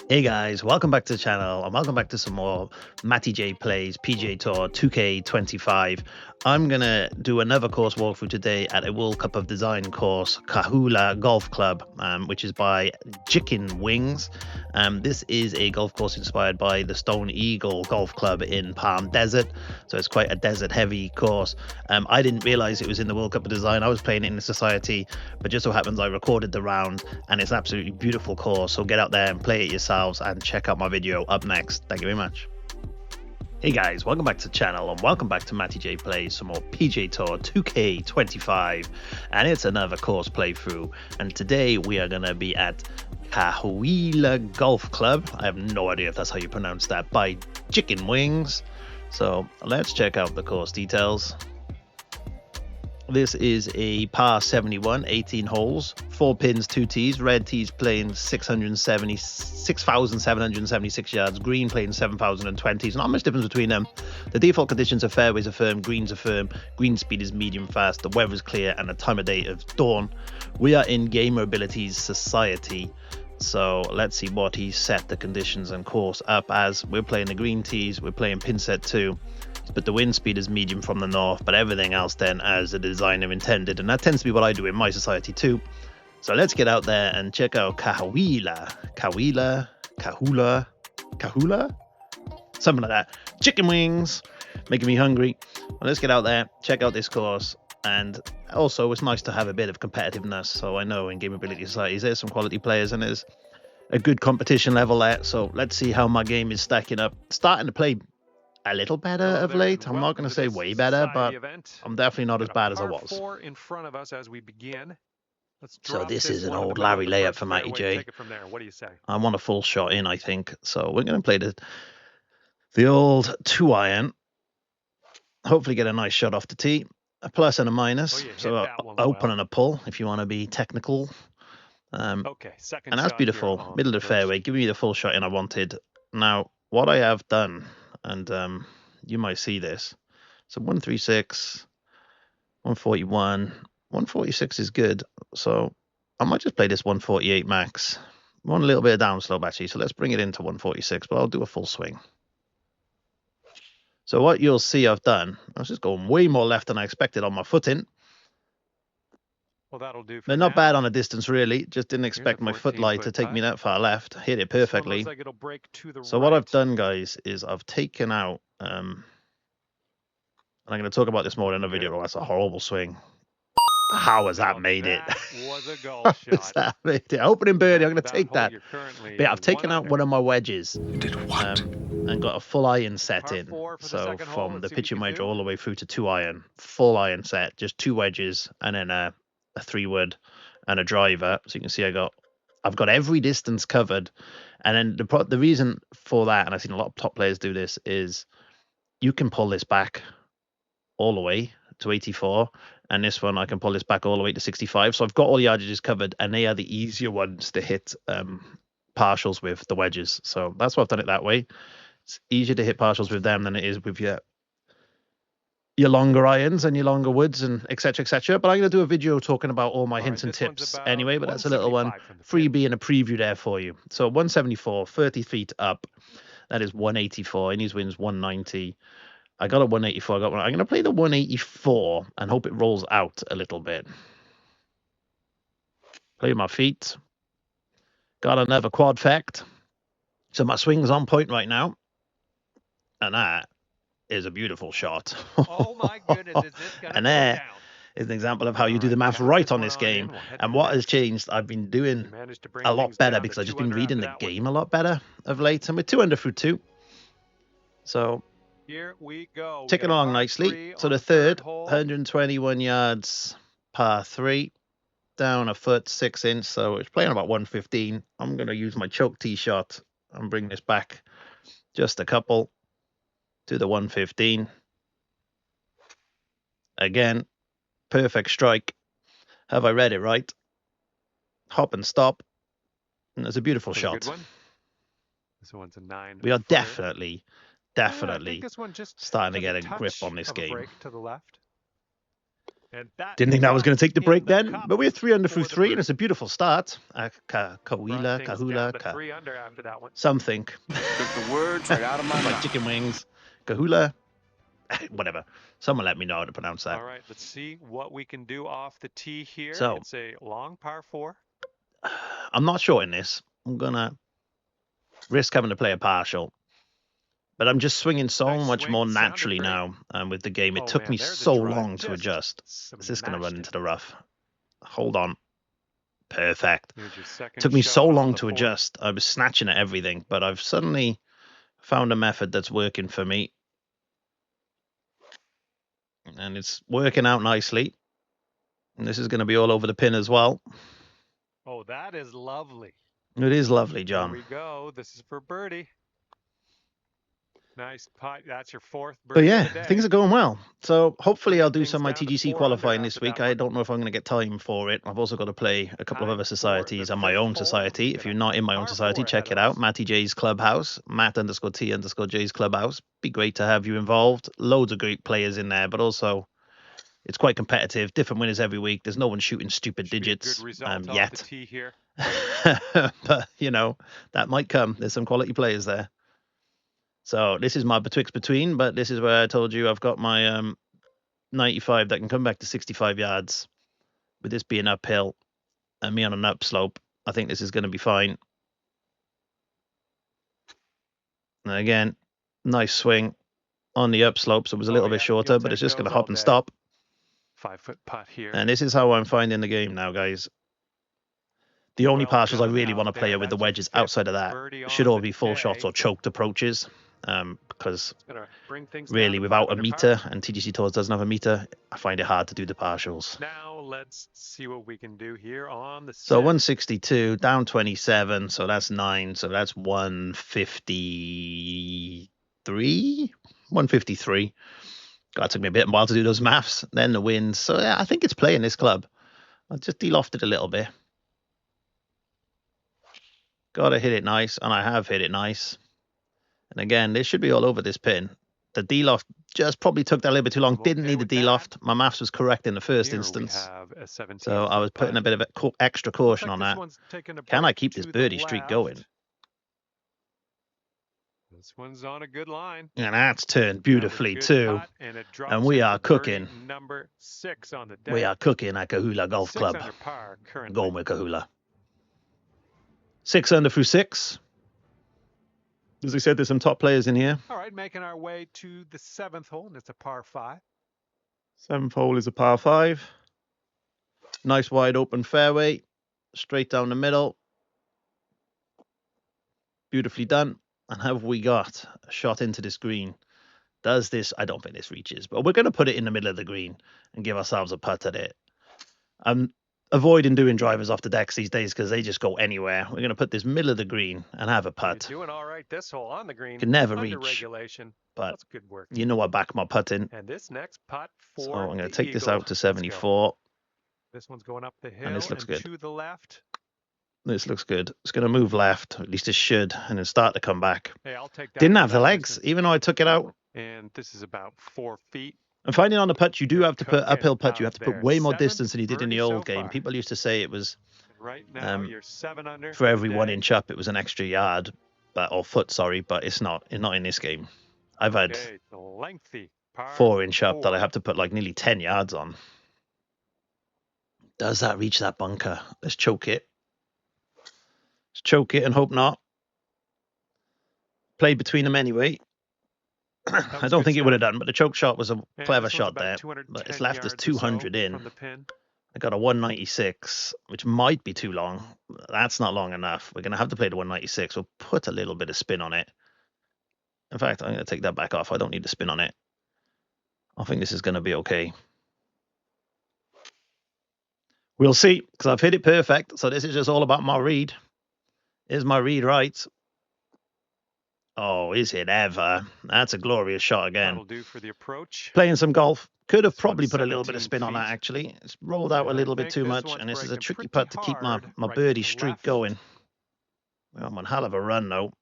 Hey guys, welcome back to the channel and welcome back to some more Matty J Plays PGA Tour 2K25. I'm going to do another course walkthrough today at a World Cup of Design course, Cahuilla Golf Club, which is by Chicken Wings. This is a golf course inspired by the Stone Eagle Golf Club in Palm Desert, so it's quite a desert heavy course. I didn't realize it was in the World Cup of Design. I was playing it in the Society, but just so happens I recorded the round and it's an absolutely beautiful course, so get out there and play it yourselves and check out my video up next. Thank you very much. Hey guys, welcome back to the channel and welcome back to Matty J Plays some more PGA Tour 2K25, and it's another course playthrough, and today we are going to be at Cahuilla Golf Club. I have no idea if that's how you pronounce that, by Chicken Wings. So let's check out the course details. This is a par 71, 18 holes, 4 pins, 2 tees. Red tees playing 6,776 yards, green playing 7,020. So not much difference between them. The default conditions are fairways are firm, greens are firm, green speed is medium fast, the weather is clear, and the time of day is dawn. We are in Gamer Abilities Society. So let's see what he set the conditions and course up as. We're playing the green tees, we're playing pin set 2. But the wind speed is medium from the north, but everything else then as the designer intended, and that tends to be what I do in my society too. So let's get out there and check out Cahuilla, something like that. Chicken wings, making me hungry. Well, let's get out there, check out this course, and also it's nice to have a bit of competitiveness. So I know in Game Ability Societies there's some quality players and there's a good competition level there. So let's see how my game is stacking up. Starting to play a little better of late. I'm not going to say way better, but I'm definitely not as bad as I was. In front of us as we begin. So this is an old Larry layup for Matty J. What do you say? I want a full shot in, I think. So we're going to play the old 2-iron. Hopefully get a nice shot off the tee. A plus and a minus. So a open and a pull, if you want to be technical. Okay, second and that's beautiful. Middle of the fairway. Give me the full shot in I wanted. Now, what I have done, and you might see this. So 136, 141, 146 is good. So I might just play this 148 max. I want a little bit of downslope actually, so let's bring it into 146, but I'll do a full swing. So what you'll see I've done, I was just going way more left than I expected on my footing. Well, that'll do. They're not bad on a distance, really. Just didn't expect my foot lie to take me that far left. Hit it perfectly. Like it'll break to the so right. What I've done, guys, is I've taken out, and I'm going to talk about this more in a video. That's a horrible swing. How has that made it? Was a goal shot. That made it? Opening birdie, I'm going to take that. But yeah, I've taken out one of my wedges. You did what? And got a full iron set in. So from the pitching wedge all the way through to 2-iron, full iron set, just 2 wedges, and then a 3-wood and a driver. So you can see I've got every distance covered. And then the reason for that, and I've seen a lot of top players do this, is you can pull this back all the way to 84, and this one I can pull this back all the way to 65. So I've got all the yardages covered, and they are the easier ones to hit partials with, the wedges. So that's why I've done it that way. It's easier to hit partials with them than it is with your longer irons and your longer woods and etc, etc. But I'm going to do a video talking about all my hints and tips anyway, but that's a little one, freebie and a preview there for you. So 174, 30 feet up, that is 184, and these wins 190. I got a 184, I'm going to play the 184 and hope it rolls out a little bit. Play my feet. Got another quad fact. So my swing's on point right now, and that is a beautiful shot. Oh my goodness, is this gonna and there is an example of how you do the math right on this game. And what has changed, I've been doing a lot better because I've just been reading the game a lot better of late. And we're 2 under through 2. So here we go. Ticking along nicely. So the third, 121 yards, par 3. Down a foot, 6 inch. So it's playing about 115. I'm going to use my choke tee shot and bring this back just a couple to the 115. Again, perfect strike. Have I read it right? Hop and stop. And there's a beautiful shot. This one's a 9. We are definitely starting to get a grip on this game. To the left. And that Didn't think is that was going to take the in break the then, cup but we're 3 under for through the 3, and birdie. it's a beautiful start. Brought Cahuilla, things down to Kahula, 3 under after that one. something. Took the words right out of my Like mouth. chicken wings. Kahula. Whatever. Someone let me know how to pronounce that. All right, let's see what we can do off the tee here. So, It's a long par 4. I'm not sure in this. I'm going to risk having to play a partial. But I'm just swinging so Nice much swing, more sounded naturally great. now with the game. It Oh, took man, me there's a so drive. long to Just adjust. Is this going to run smashed into it. the rough? Hold on. Perfect. Here's your second Took me shot so on long the to fourth. adjust. I was snatching at everything, but I've suddenly found a method that's working for me. And it's working out nicely. And this is going to be all over the pin as well. Oh, that is lovely. It is lovely, Here John. we go. This is for birdie. Nice putt. That's your 4th But birdie yeah, of the day. things are going well. So hopefully I'll do Things some of my down to TGC 4 under qualifying this after week. that I one. don't know if I'm going to get time for it. I've also got to play a couple of Time other for societies the and my 5th own hole. society. If Got you're a not in my own par society, 4 check it ahead of out. us. Matty J's Clubhouse. Matt_T_J's Clubhouse. Be great to have you involved. Loads of great players in there, but also it's quite competitive. Different winners every week. There's no one shooting stupid Should be a digits good result off the yet. tee here. But, you know, that might come. There's some quality players there. So this is my betwixt between, but this is where I told you I've got my 95 that can come back to 65 yards. With this being uphill and me on an upslope, I think this is going to be fine. And again, nice swing on the upslope, so it was a little bit shorter, but it's just going to hop and stop. 5-foot putt here. And this is how I'm finding the game now, guys. The only partials I really want to play are with the wedges. Outside of that, should all be full shots or choked approaches. Because really, without a meter, and TGC Tours doesn't have a meter, I find it hard to do the partials. Now let's see what we can do here on the So 162, down 27, so that's 9, so that's 153? 153. God, it took me a bit while to do those maths. Then the wind. So yeah, I think it's playing this club. I just de-lofted a little bit. Gotta hit it nice, and I have hit it nice. And again, this should be all over this pin. The de-loft just probably took that a little bit too long. Didn't need the de-loft. My maths was correct in the first instance. So I was putting a bit of extra caution on that. Can I keep this birdie streak going? This one's on a good line. And that's turned beautifully too. And we are cooking. Number 6 on the day. We are cooking at Cahuilla Golf Club. 6 under par currently. Going with Cahuilla. 6 under through 6. As I said, there's some top players in here. All right, making our way to the 7th hole, and it's a par 5. 7th hole is a par 5. Nice wide open fairway. Straight down the middle. Beautifully done. And have we got a shot into this green? Does this? I don't think this reaches, but we're going to put it in the middle of the green and give ourselves a putt at it. I'm avoiding doing drivers off the decks these days because they just go anywhere. We're going to put this middle of the green and have a putt. You're doing all right this hole on the green. Can never under reach, regulation, but that's good work. You know I back my putt in. And this next putt for so I'm going to the take this eagle. out to 74. This one's going up the hill And this looks good. to the left. This looks good. It's going to move left, at least it should, and then start to come back. Hey, I'll take that. Didn't have the legs, even though I took it out. And this is about 4 feet. And finding on the putt, you do have to put uphill putt. You have to put way more 7th distance than you did in the birdie old so game. far. People used to say it was Right now, you're 7 under. for every 1 today. inch up, it was an extra yard, or foot, sorry, but it's not in this game. I've had Okay, the lengthy par 4 inch up that I 4. have to put like nearly 10 yards on. Does that reach that bunker? Let's choke it. Let's choke it and hope not. Played between them anyway. I don't think it would have done, but the choke shot was a clever shot there. But it's left us 200 in. I got a 196, which might be too long. That's not long enough. We're going to have to play the 196. We'll put a little bit of spin on it. In fact, I'm going to take that back off. I don't need to spin on it. I think this is going to be okay. We'll see, because I've hit it perfect. So this is just all about my read. Is my read right? Oh, is it ever? That's a glorious shot again. That'll do for the approach. Playing some golf. Could have probably one's put a little bit of 17 spin on that, feet. actually. It's rolled out a little bit too much, and this is a tricky putt to keep my birdie streak going. I'm on hell of a run, though.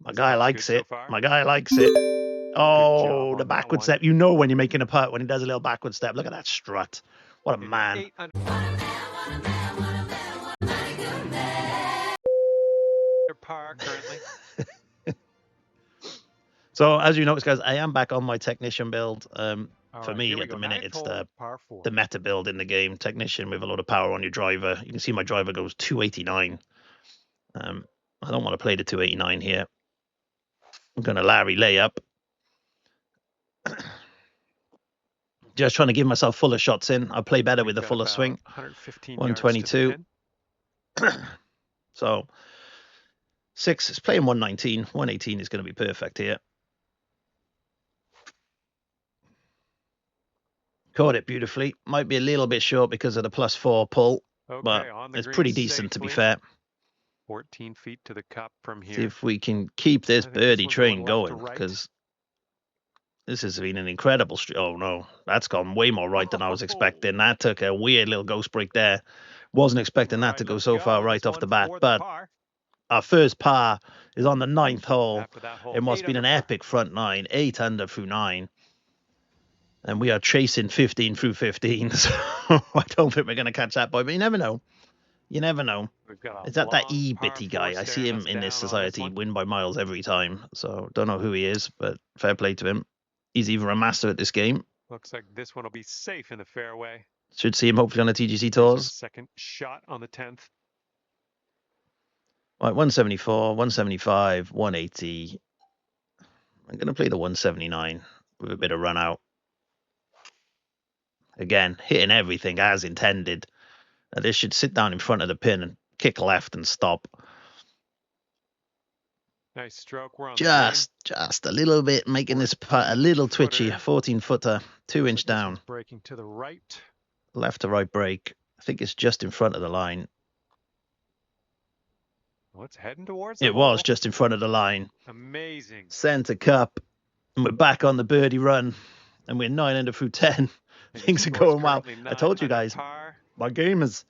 My guy likes it. My guy likes it. Oh, on the that backward one. step. You know when you're making a putt when he does a little backward step. Look at that strut. What a Hitting man. 8 under par currently. So as you notice, guys, I am back on my technician build. All For right, me, here we at go. the minute, Ninth it's hole, par 4. the meta build in the game. Technician with a lot of power on your driver. You can see my driver goes 289. I don't want to play the 289 here. I'm going to Larry layup. Just trying to give myself fuller shots in. I'll play better We've with a got fuller about swing. 115 yards to the 122. pin. So 6 is playing 119. 118 is going to be perfect here. Caught it beautifully. Might be a little bit short because of the +4 pull, but Okay, on the it's green pretty decent to be safely. fair. 14 feet to the cup from See here. if we can keep this I think this birdie one's train going left to going, right. because this has been an incredible streak. Oh no, that's gone way more right than I was expecting. That took a weird little ghost break there. Wasn't expecting All that right, to go let's so far go. right This off the one bat. for the But par. our first par is on the 9th hole. After that hole, It must 8 be an under par. epic front 9, 8 under through 9. And we are chasing 15 through 15. So I don't think we're going to catch that boy, but you never know. You never know. We've got a Is that long E-bitty par 4 guy? I see staring him us in this down on society one. win by miles every time. So don't know who he is, but fair play to him. He's either a master at this game. Looks like this one will be safe in the fairway. Should see him hopefully on the TGC Here's your tours. second shot on the 10th. Right, 174, 175, 180. I'm going to play the 179 with a bit of run out. Again, hitting everything as intended. This should sit down in front of the pin and kick left and stop. Nice stroke. We're on the green. Just a little bit, making this putt a little twitchy. 14-footer, 2-inch This down. one's breaking to the right. Left to right break. I think it's just in front of the line. Well, it's heading towards the It was hole. just in front of the line. Amazing. Center cup. And we're back on the birdie run. And we're 9 under through 10. Things are going well. I told you guys, my game is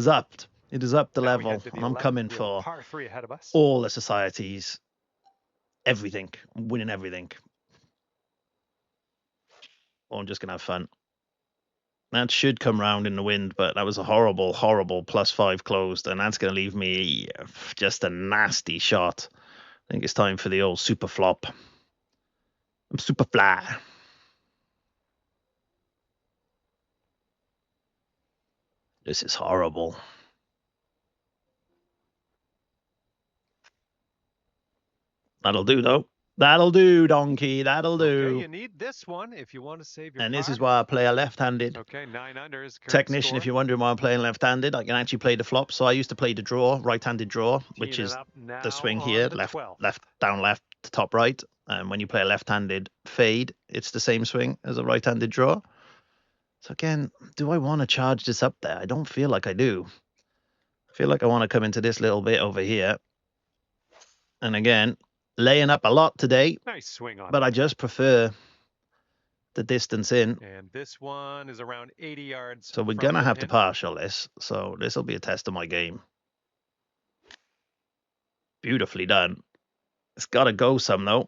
upped. It is up the level. And I'm coming for par 3 ahead of us. all the societies. Everything. I'm winning everything. Or I'm just going to have fun. That should come round in the wind, but that was a horrible, horrible +5 closed. And that's going to leave me just a nasty shot. I think it's time for the old super flop. I'm super fly. This is horrible. That'll do, though. That'll do, donkey. That'll do. Okay, you need this one if you want to save your And par. this is why I play a left-handed. Okay, 9 under is current Technician, score. if you're wondering why I'm playing left-handed, I can actually play the flop. So I used to play the draw, right-handed draw, which Teeing is it up now the swing on here, the left, 12th. down, left, to top right. And when you play a left-handed fade, it's the same swing as a right-handed draw. So again, do I want to charge this up there? I don't feel like I do. I feel like I want to come into this little bit over here. And again, laying up a lot today, Nice swing on but it. I just prefer the distance in. And this one is around 80 yards. So we're from going to the have to pin. partial this. So this will be a test of my game. Beautifully done. It's got to go some, though.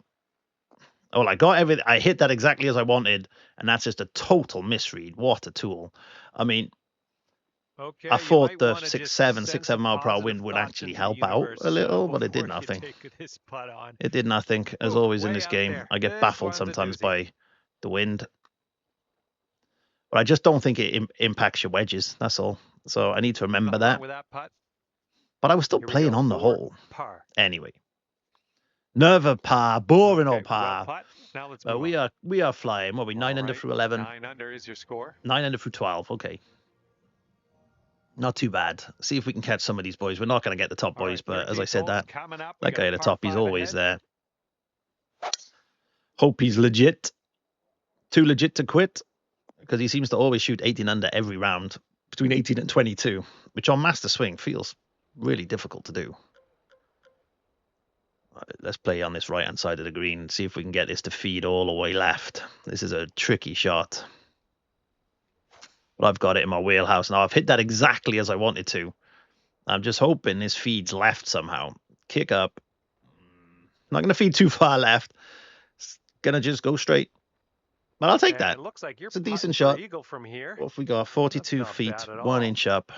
Oh, I got everything. I hit that exactly as I wanted, and that's just a total misread. What a tool. I mean, Okay, I you thought might the wanna 6, just 7 send some mile per hour positive wind would thoughts actually into the help out universe, a little, but it did before you nothing. take this putt on. It did nothing. As Ooh, always in way this out game, there. I get This baffled one's a sometimes doozy. by the wind. But I just don't think it impacts your wedges. That's all. So I need to remember Nothing that. wrong with that putt. But I was still Here we playing go, on the 4 hole. par. Anyway. Nerva par, boring Okay, old par. well putt. Now let's But move we on. are flying. What are we, 9 All under right, through 11? 9 under is your score. 9 under through 12. Okay. Not too bad. See if we can catch some of these boys. We're not going to get the top All boys, right, but as I 13th said hole's that, coming up. We that got guy a at the par top, he's 5 always ahead. there. Hope he's legit. Too legit to quit, because he seems to always shoot 18 under every round, between 18 and 22, which on master swing feels really difficult to do. Let's play on this right-hand side of the green and see if we can get this to feed all the way left. This is a tricky shot. But I've got it in my wheelhouse now. I've hit that exactly as I wanted to. I'm just hoping this feeds left somehow. Kick up. Not going to feed too far left. gonna just go straight. But I'll take that. It looks like you're It's a decent putting for shot. eagle from here. What if we got 42 not feet, bad at 1 all. inch up?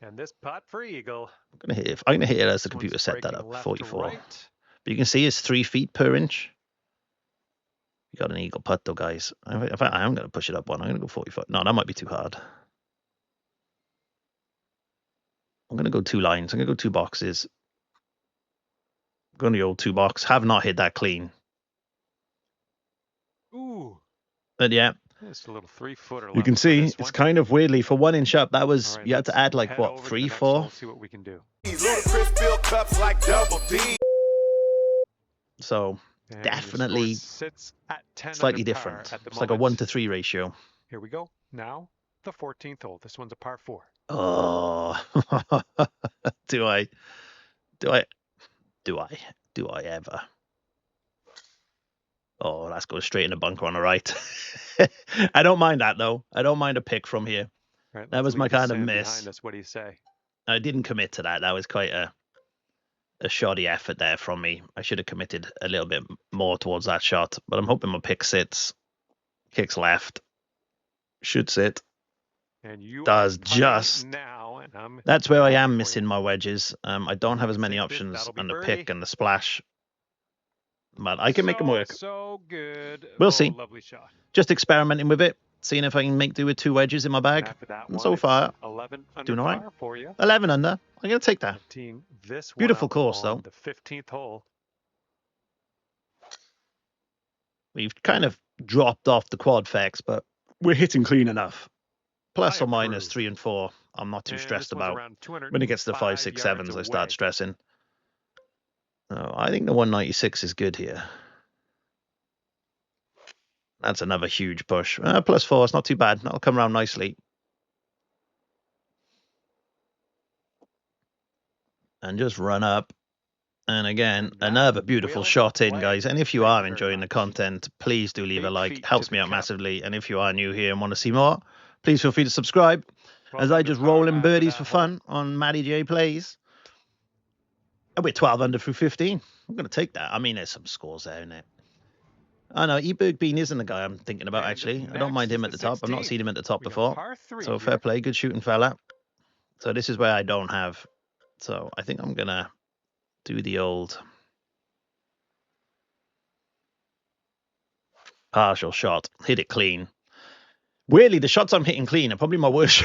And this putt for eagle. I'm gonna hit it as the This computer one's set that breaking up. left to 44. right. But you can see it's 3 feet per inch. You got an eagle putt though, guys. In fact, I am gonna push it up one. I'm gonna go 45. No, that might be too hard. I'm gonna go 2 lines. I'm gonna go 2 boxes. I'm gonna go 2 box. Have not hit that clean. Ooh. But yeah, Just a little 3-footer. you can see it's kind of weirdly for 1 inch up. That was right, you had to add like what 3, 4. See what we can do. So And definitely your score sits at 10 slightly under par different. at the It's like a moment. 1-to-3 ratio. Here we go. Now the 14th hole. This one's a par 4. Oh, do I ever? Oh, that's going straight in the bunker on the right. I don't mind that though. I don't mind a pick from here. Right, That was my kind of miss. Behind us. What do you say? I didn't commit to that. That was quite a shoddy effort there from me. I should have committed a little bit more towards that shot, but I'm hoping my pick sits. Kicks left. Should sit. And you Does are just. now, and I'm That's where I happy am for missing you. my wedges. I don't have as many Think options that'll be on the birdie. pick and the splash. But I can make them work. So good. We'll Oh, see. Lovely shot. Just experimenting with it. Seeing if I can make do with 2 wedges in my And bag. after that And one, so it's far, 11 under doing all right. par for you. 11 under. I'm going to take that. Teeing this Beautiful one up course, on though. The 15th hole. We've kind of dropped off the quad facts, but we're hitting clean enough. Plus I or minus approve. 3 and 4. I'm not too And stressed this one's about. around When it gets to 5, 6, 7s, I start stressing. No, I think the 196 is good here. That's another huge push. Plus 4, it's not too bad. That'll come around nicely. And just run up. And again, another beautiful shot in, guys. And if you are enjoying the content, please do leave a like. Helps me out massively. And if you are new here and want to see more, please feel free to subscribe. As I just roll in birdies for fun on Matty J Plays. And we're 12 under through 15. I'm going to take that. I mean, there's some scores there, isn't it? I know, Eberg Bean isn't the guy I'm thinking about, actually. I don't mind him at the top. I've not seen him at the top before. So fair play, good shooting fella. So this is where I don't have. So I think I'm going to do the old partial shot. Hit it clean. Weirdly, the shots I'm hitting clean are probably my worst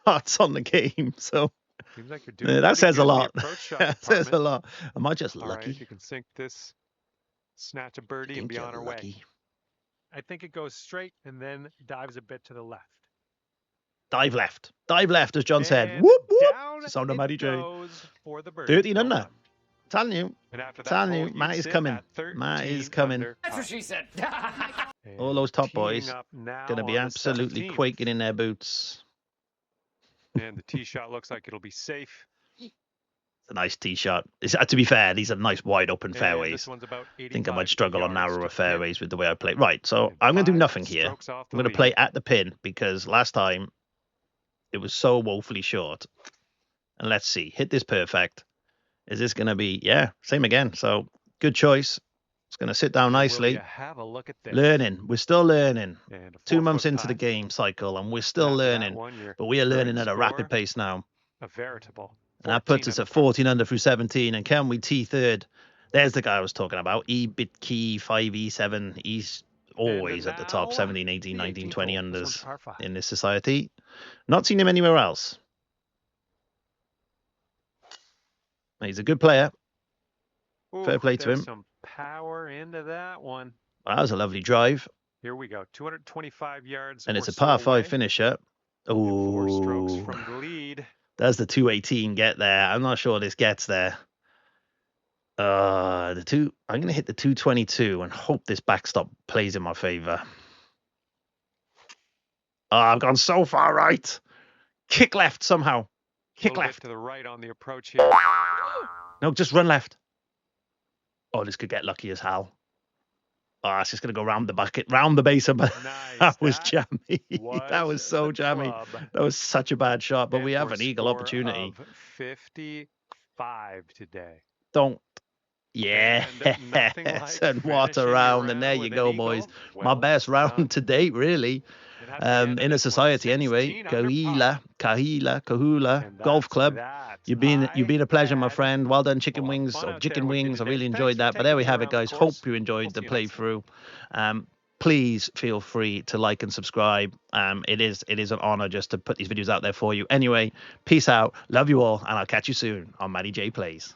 shots on the game. So seems like you're doing that says a lot. That says a lot. Am I just All lucky? right, you can sink this, snatch a birdie, and be on our way. I think it goes straight and then dives a bit to the left. Dive left. Dive left, as John said. And Whoop, whoop. down Sound of Matty J. goes for the birdie. 13 Well under. done. Telling you. And after that Telling hole, you, Matt is sit coming. at Matt is 13 coming. under That's par. what she said. All those top Teeing boys up now going to be on the absolutely 17th. quaking in their boots. And the tee shot looks like it'll be safe. It's a nice tee shot. To be fair, these are nice wide open And fairways. this one's about I think I might 85 struggle on yards narrower to pin. fairways with the way I play. Right, so And I'm going to do 5 nothing here. strokes off I'm the going to lead. play at the pin because last time it was so woefully short. And let's see. Hit this perfect. Is this going to be... Yeah, same again. So good choice. It's going to sit down Will nicely. you have a look at this? Learning. We're still learning. And a 2 months 4-foot into the putt. game cycle and we're And still after that learning. one, your But we are learning current at a rapid score, pace now. a veritable. And that puts us 14 at 14 under through 17. And can we tee third? There's the guy I was talking about. E-Bit-Key 5E7. He's always at the top. now, 17, 18, the 19, 18th 20 hole. This one's unders par 5. in this society. Not seen him anywhere else. He's a good player. Fair play to there's him. Some power into that one. Well, that was a lovely drive. Here we go. 225 yards. And it's or a par so 5 away, finisher. and 4 strokes Oh, from the lead. there's the 218 get there. I'm not sure this gets there. I'm going to hit the 222 and hope this backstop plays in my favor. Oh, I've gone so far right. Kick left somehow. Kick A little left. bit to the right on the approach here. No, just run left. Oh, this could get lucky as hell. Oh, it's just going to go round the bucket, round the base of Nice. That was That jammy. That was so the jammy. club. That was such a bad shot, but And we have for an a eagle score opportunity. of 55 today. Don't Yeah, And nothing like and what finishing a your round. And there round you with an go, boys. eagle. My Well best round done. to date, really. It had to be ended In a at society anyway. 16 under par. Cahuilla And Golf that's Club. that. You've I been a pleasure, my had friend. Well done, chicken a lot of wings fun or out there chicken with you wings. I today. really Thanks enjoyed for that. But there taking we me have it, around the guys. Hope course. you We'll enjoyed the see you next time. playthrough. Please feel free to like and subscribe. It is an honor just to put these videos out there for you. Anyway, peace out. Love you all, and I'll catch you soon on Matty J Plays.